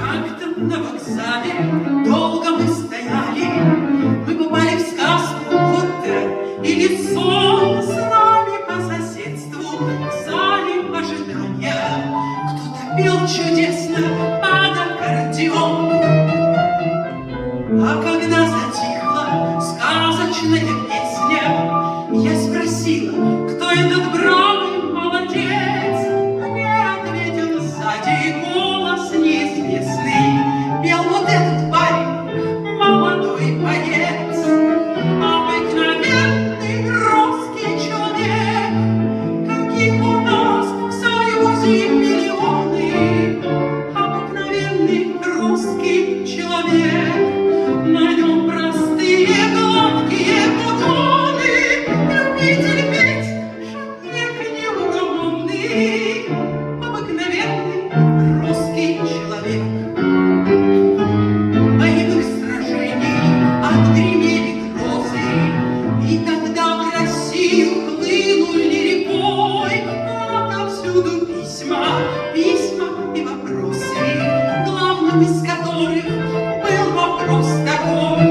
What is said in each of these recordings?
Как-то на вокзале долго мы стояли, мы попали в сказку будто, или сон с нами по соседству в зале ожидания. Кто-то пел чудесно под аккордеон. А когда затихла сказочная песня, я спросила, кто этот бравый молодец. Мне ответил сзади голос неизвестный, пел вот этот парень, молодой боец. Обыкновенный русский человек, каких у нас в Союзе миллионы. Обыкновенный русский человек, на нем простые гладкие погоны. Любитель петь, шутник неугомонный. Обыкновенный русский человек. Боевых сражений отгремели грозы, и тогда в Россию хлынули рекой отовсюду письма, письма и вопросы, главным из которых был вопрос такой: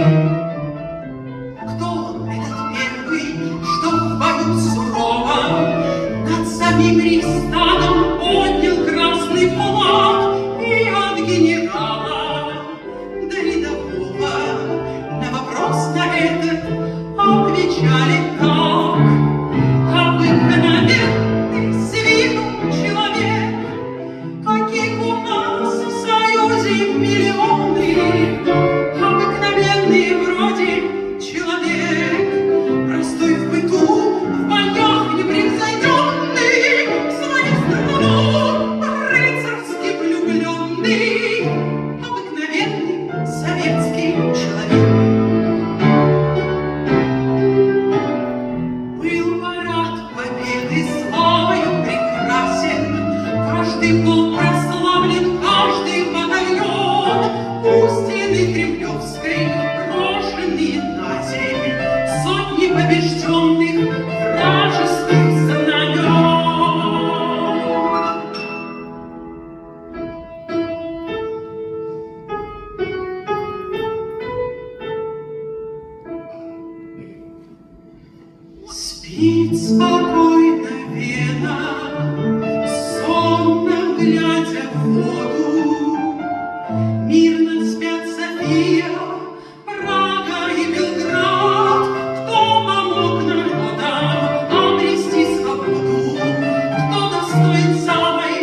кто этот первый, что в бою суровом над самим Рейхстагом поднял красный флаг, и от генерала до рядового на вопрос на этот отвечали так: обыкновенный с виду человек, каких у нас в Союзе миллионы. Обыкновенный вроде человек, простой в быту, в боях непревзойденный, в свою страну рыцарски влюбленный. Обыкновенный советский человек. Был парад победы славою прекрасен, каждый полк прославлен, каждый батальон. У стены Кремлевской брошенные на земь сотни побежденных вражеских знамен. Спит спокойно Вена, сонно глядя в воду. Мирно спят София, Прага и Белград. Кто помог народам обрести свободу? Кто достоин самой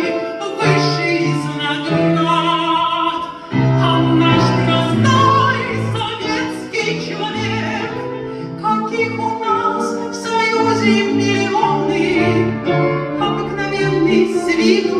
высшей из наград? А наш простой советский человек, каких у нас в Союзе миллионы. Обыкновенный с виду